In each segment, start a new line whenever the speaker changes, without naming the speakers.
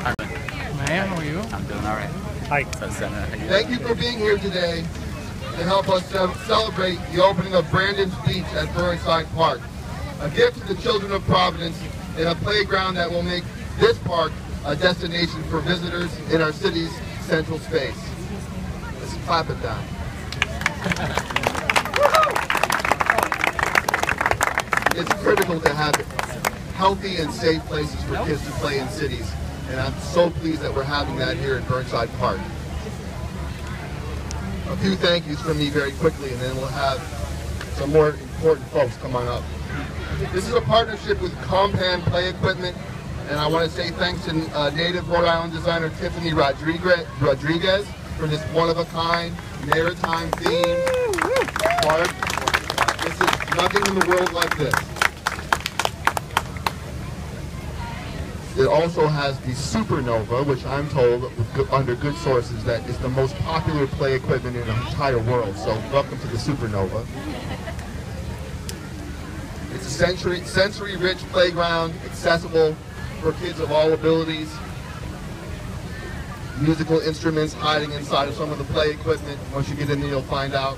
Hi.
Mayor, how are you?
I'm doing all right.
Hi.
So, Senator,
Thank you for being here today to help us celebrate the opening of Brandon's Beach at Burnside Park, a gift to the children of Providence and a playground that will make this park a destination for visitors in our city's central space. Let's clap it down. It's critical to have healthy and safe places for kids to play in cities, and I'm so pleased that we're having that here at Burnside Park. A few thank yous from me very quickly, and then we'll have some more important folks come on up. This is a partnership with Compan Play Equipment, and I want to say thanks to native Rhode Island designer Tiffany Rodriguez for this one-of-a-kind maritime themed park. This is nothing in the world like this. It also has the Supernova, which I'm told, under good sources, that is the most popular play equipment in the entire world. So welcome to the Supernova. It's a sensory-rich playground, accessible for kids of all abilities. Musical instruments hiding inside of some of the play equipment. Once you get in there, you'll find out.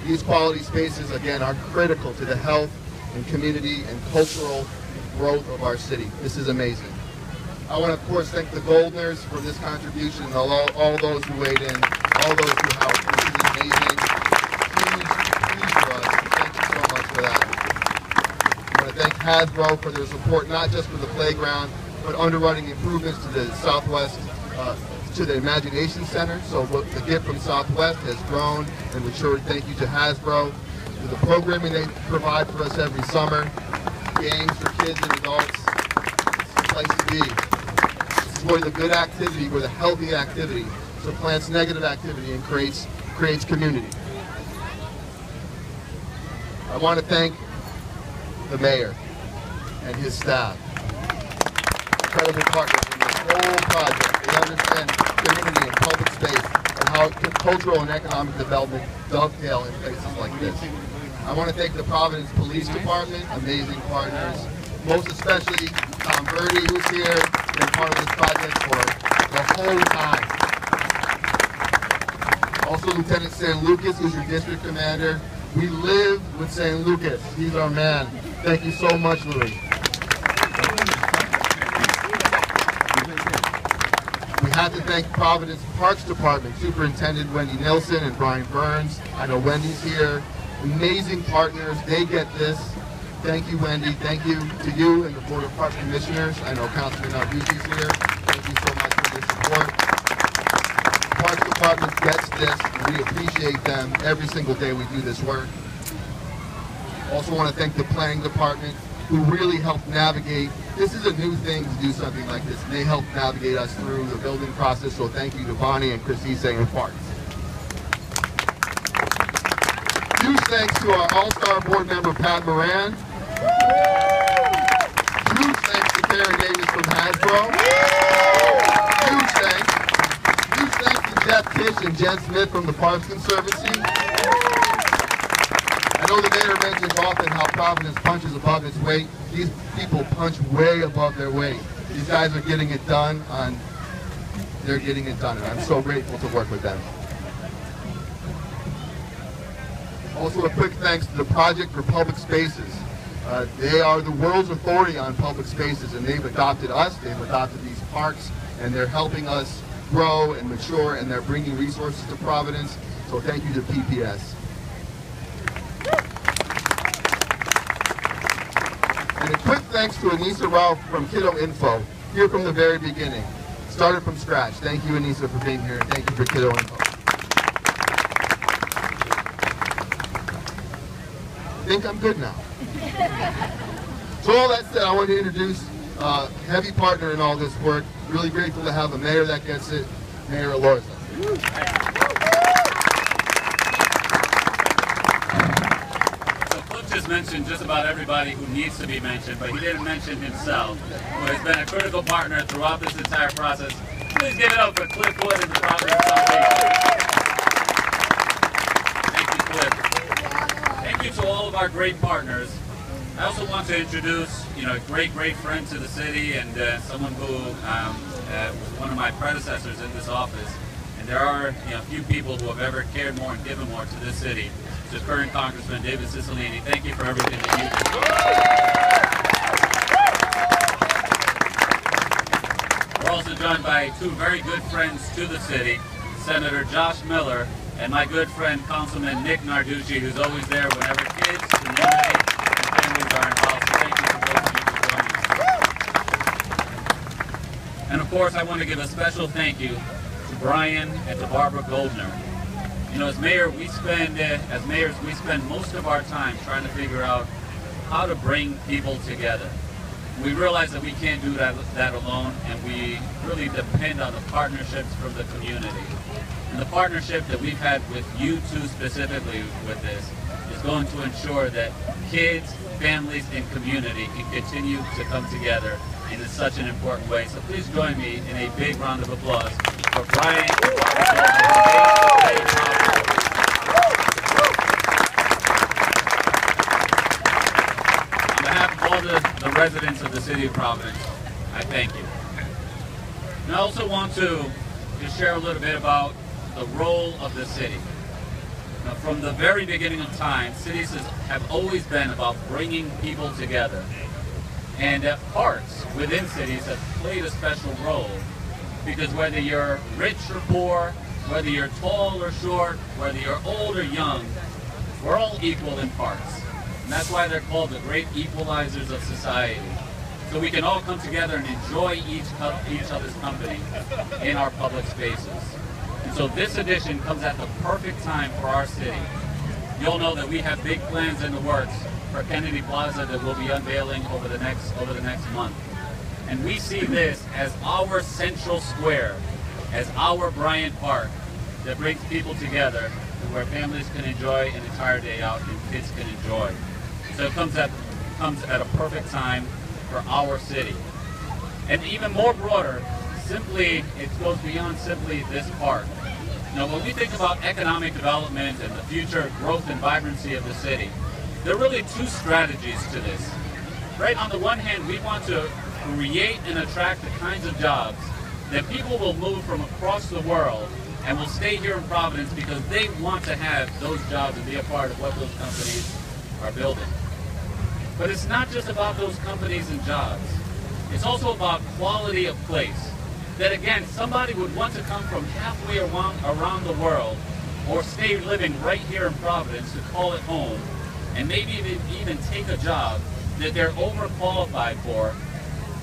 These quality spaces, again, are critical to the health and community and cultural growth of our city. This is amazing. I want to, of course, thank the Goldners for this contribution, and all those who weighed in, all those who helped. This is amazing. Huge for us. Thank you so much for that. I want to thank Hasbro for their support, not just for the playground, but underwriting improvements to the Southwest, to the Imagination Center. So the gift from Southwest has grown and matured. Thank you to Hasbro, for the programming they provide for us every summer. Games for kids and adults. It's the place to be. This is where the good activity, where the healthy activity supplants negative activity and creates community. I want to thank the mayor and his staff. Incredible partners in this whole project. They understand community and public space and how cultural and economic development dovetail in places like this. I want to thank the Providence Police Department, amazing partners, most especially Tom Birdie, who's here, been part of this project for the whole time. Also Lieutenant St. Lucas, who's your district commander. We live with St. Lucas. He's our man. Thank you so much, Louis. We have to thank Providence Parks Department, Superintendent Wendy Nilsson and Brian Burns. I know Wendy's here. Amazing partners, they get this. Thank you, Wendy. Thank you to you and the Board of Park Commissioners. I know Councilman Albuquerque's here. Thank you so much for your support. The Parks Department gets this, and we appreciate them every single day we do this work. Also want to thank the Planning Department, who really helped navigate. This is a new thing to do something like this, and they helped navigate us through the building process, so thank you to Bonnie and Chris Isse and Parks. Huge thanks to our all-star board member, Pat Moran. Huge thanks to Karen Davis from Hasbro. Huge thanks to Jeff Tisch and Jen Smith from the Parks Conservancy. I know the mayor mentions often how Providence punches above its weight. These people punch way above their weight. These guys are getting it done, they're getting it done, and I'm so grateful to work with them. Also a quick thanks to the Project for Public Spaces. They are the world's authority on public spaces, and they've adopted us, they've adopted these parks, and they're helping us grow and mature, and they're bringing resources to Providence. So thank you to PPS. And a quick thanks to Anissa Ralph from Kiddo Info, here from the very beginning. Started from scratch. Thank you, Anissa, for being here, and thank you for Kiddo Info. I think I'm good now. So all that said, I want to introduce a heavy partner in all this work. Really grateful to have a mayor that gets it, Mayor Elorza.
So Cliff just mentioned just about everybody who needs to be mentioned, but he didn't mention himself, who has been a critical partner throughout this entire process. Please give it up for Cliff Wood and the Providence Foundation. Thank you, Cliff. Thank you to all of our great partners. I also want to introduce, a great friend to the city and someone who was one of my predecessors in this office. And there are, few people who have ever cared more and given more to this city. To current Congressman David Cicilline. Thank you for everything that you do. We're also joined by two very good friends to the city, Senator Josh Miller and my good friend Councilman Nick Narducci, who's always there whenever kids, community, and families are involved. So thank you for both of you for joining us. And of course, I want to give a special thank you to Brian and to Barbara Goldner. As mayors, we spend most of our time trying to figure out how to bring people together. We realize that we can't do that alone, and we really depend on the partnerships from the community. And the partnership that we've had with you two specifically with this is going to ensure that kids, families, and community can continue to come together in such an important way. So please join me in a big round of applause for Brian and Barbara. On behalf of all the residents of the city of Providence, I thank you. And I also want to just share a little bit about the role of the city. Now, from the very beginning of time, cities have always been about bringing people together. And parks within cities have played a special role, because whether you're rich or poor, whether you're tall or short, whether you're old or young, we're all equal in parks. And that's why they're called the great equalizers of society. So we can all come together and enjoy each other's company in our public spaces. And so this edition comes at the perfect time for our city. You'll know that we have big plans in the works for Kennedy Plaza that we'll be unveiling over the next month. And we see this as our central square, as our Bryant Park that brings people together and where families can enjoy an entire day out and kids can enjoy. So it comes at a perfect time for our city. And even more broader, it goes beyond simply this park. When we think about economic development and the future growth and vibrancy of the city, there are really two strategies to this. Right, on the one hand, we want to create and attract the kinds of jobs that people will move from across the world and will stay here in Providence because they want to have those jobs and be a part of what those companies are building. But it's not just about those companies and jobs. It's also about quality of place. That again, somebody would want to come from halfway around the world or stay living right here in Providence to call it home and maybe even take a job that they're overqualified for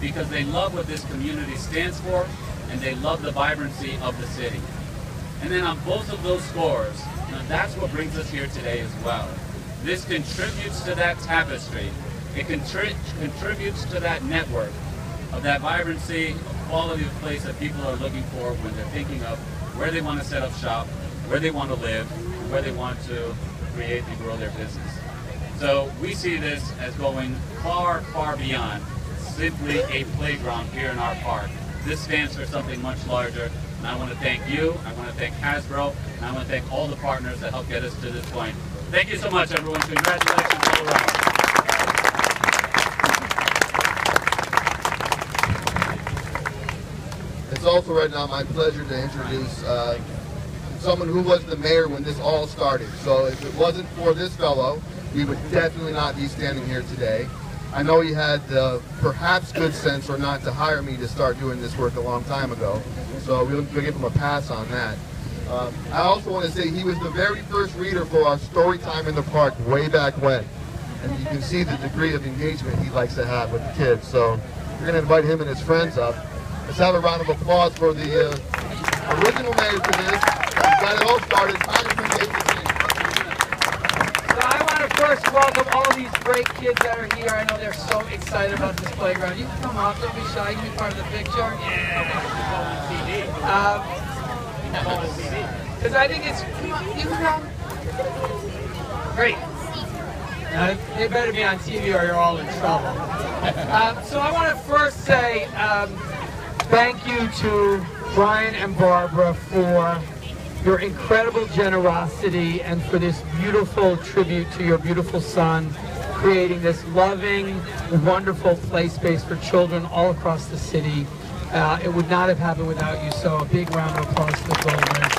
because they love what this community stands for and they love the vibrancy of the city. And then on both of those scores, that's what brings us here today as well. This contributes to that tapestry. It contributes to that network of that vibrancy, of quality of place that people are looking for when they're thinking of where they want to set up shop, where they want to live, and where they want to create and grow their business. So we see this as going far, far beyond simply a playground here in our park. This stands for something much larger, and I want to thank you, I want to thank Hasbro, and I want to thank all the partners that helped get us to this point. Thank you so much, everyone. Congratulations all around.
It's also right now my pleasure to introduce someone who was the mayor when this all started. So if it wasn't for this fellow, we would definitely not be standing here today. I know he had perhaps good sense or not to hire me to start doing this work a long time ago. So we'll give him a pass on that. I also want to say he was the very first reader for our story time in the park way back when. And you can see the degree of engagement he likes to have with the kids. So we're going to invite him and his friends up. Let's have a round of applause for the original mayor for this. He got it all started. Congressman David Cicilline.
So I want to first welcome all these great kids that are here. I know they're so excited about this playground. You can come up, don't be shy, you can be part of the picture. Because I think it's, you can come. Great. They better be on TV or you're all in trouble. So I want to first say thank you to Brian and Barbara for your incredible generosity and for this beautiful tribute to your beautiful son, creating this loving, wonderful play space for children all across the city. It would not have happened without you, so a big round of applause for the Goldners.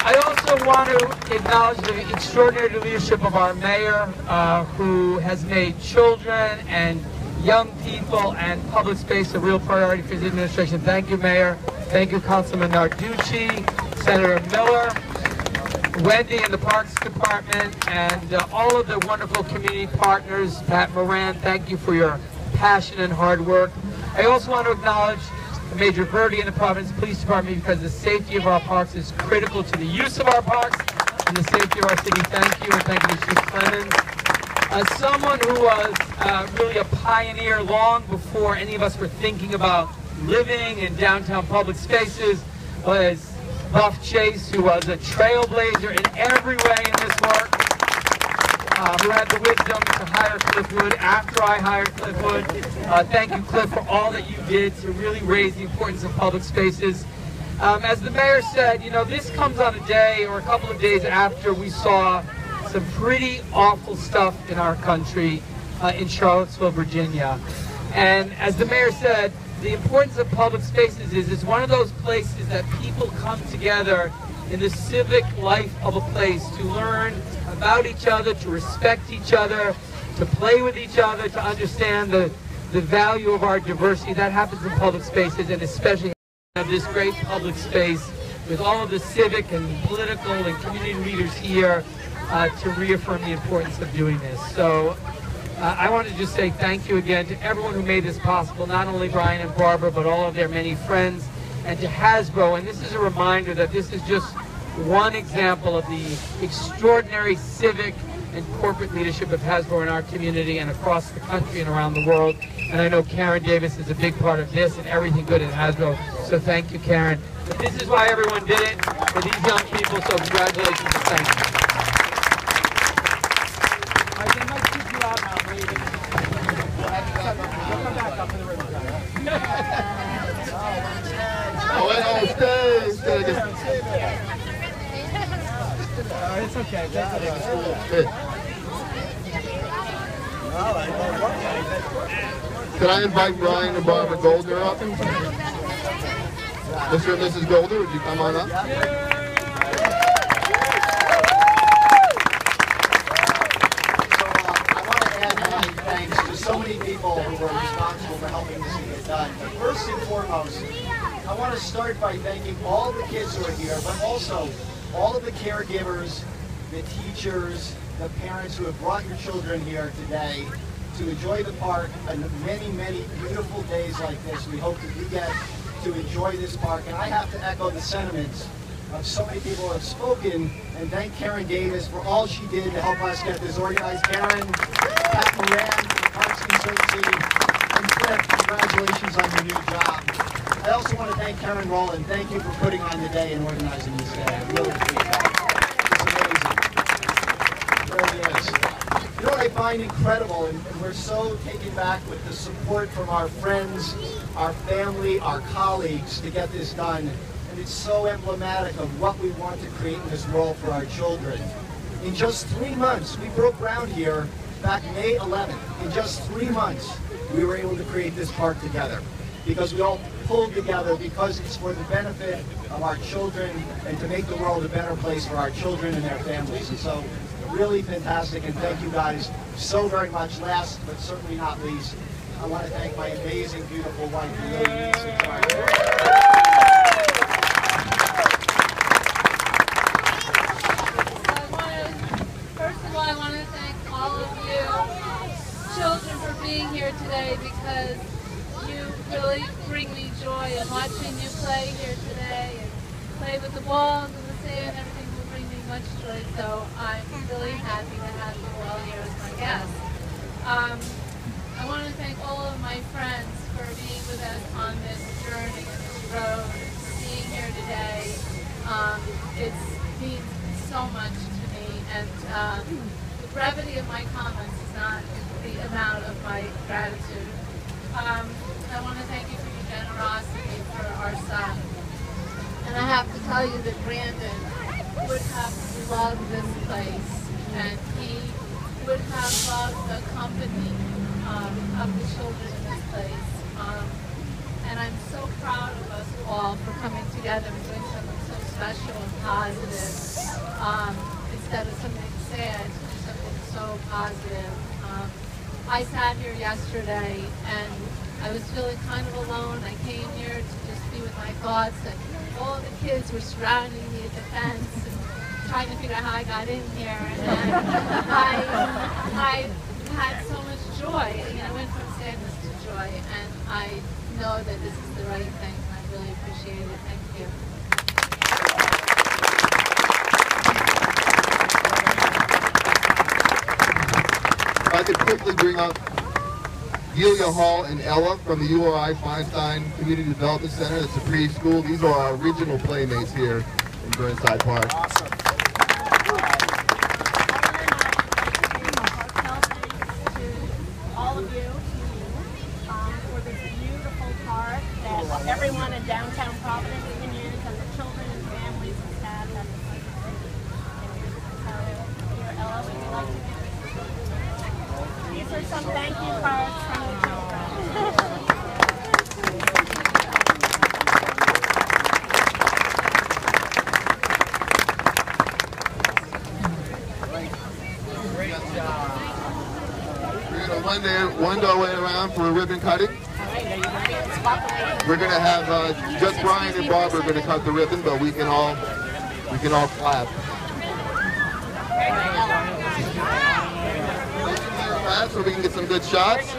I also want to acknowledge the extraordinary leadership of our mayor, who has made children and young people and public space a real priority for his administration. Thank you, Mayor. Thank you, Councilman Narducci, Senator Miller, Wendy in the Parks Department, and all of the wonderful community partners. Pat Moran, thank you for your passion and hard work. I also want to acknowledge Major Verdi and the Providence Police Department, because the safety of our parks is critical to the use of our parks and the safety of our city. Thank you, and thank you to Chief Clemens. Someone who was really a pioneer long before any of us were thinking about living in downtown public spaces was Buff Chase, who was a trailblazer in every way in this work, who had the wisdom to hire Cliff Wood after I hired Cliff Wood. Thank you, Cliff, for all that you did to really raise the importance of public spaces. As the mayor said, you know, this comes on a day or a couple of days after we saw some pretty awful stuff in our country in Charlottesville, Virginia. And as the mayor said, the importance of public spaces is it's one of those places that people come together in the civic life of a place to learn about each other, to respect each other, to play with each other, to understand the value of our diversity. That happens in public spaces, and especially of this great public space with all of the civic and political and community leaders here to reaffirm the importance of doing this. So I want to just say thank you again to everyone who made this possible, not only Brian and Barbara, but all of their many friends, and to Hasbro. And this is a reminder that this is just one example of the extraordinary civic and corporate leadership of Hasbro in our community and across the country and around the world. And I know Karen Davis is a big part of this and everything good at Hasbro, so thank you, Karen. But this is why everyone did it, for these young people, so congratulations and thank you.
They might keep you out now, Brady. Come back up to the river.
Stay.
It's okay.
Can I invite Brian and Barbara Goldner up? Mr. and Mrs. Goldner, would you come on up?
Thanks to so many people who were responsible for helping this get done. But first and foremost, I want to start by thanking all the kids who are here, but also all of the caregivers, the teachers, the parents who have brought your children here today to enjoy the park and many, many beautiful days like this. We hope that you get to enjoy this park. And I have to echo the sentiments of so many people who have spoken and thank Karen Davis for all she did to help us get this organized. Karen, Pat Moran, the Parks Conservancy, and Cliff, congratulations on your new job. I also want to thank Karen Rowland. Thank you for putting on the day and organizing this day. I really appreciate it. It's amazing. It really is. You know what I find incredible, and we're so taken back with the support from our friends, our family, our colleagues to get this done. And it's so emblematic of what we want to create in this world for our children. In just 3 months, we broke ground here back May 11th. In just 3 months, we were able to create this park together because we all pulled together because it's for the benefit of our children and to make the world a better place for our children and their families. And so, really fantastic, and thank you guys so very much. Last, but certainly not least, I want to thank my amazing, beautiful wife, who really means so much.
I want to thank all of you children for being here today, because you really bring me joy, and watching you play here today and play with the balls and the sand and everything will bring me much joy. So I'm really happy to have you all here as my guests. I want to thank all of my friends for being with us on this journey and this road. Being here today, it means so much to me, and the brevity of my comments is not the amount of my gratitude. I want to thank you for your generosity for our son. And I have to tell you that Brandon would have loved this place. and he would have loved the company of the children in this place. And I'm so proud of us all for coming together and doing something so special and positive. Instead of something sad, something so positive. I sat here yesterday and I was feeling kind of alone. I came here to just be with my thoughts, and all the kids were surrounding me at the fence and trying to figure out how I got in here. And I had so much joy. I went from sadness to joy, and I know that this is the right thing. I really appreciate it. Thank you.
If I could quickly bring up Delia Hall and Ella from the URI Feinstein Community Development Center. It's a preschool. These are our original playmates here in Burnside Park.
Awesome. All of you for this beautiful park that everyone in downtown Providence can use, and the children and families and staff have to see. So, here, Ella, would you like to give these are some thank you cards from the children.
We're going to wind our way around for a ribbon cutting. We're going to have just Brian and Barbara are going to cut the ribbon, but we can all clap. So we can get some good shots.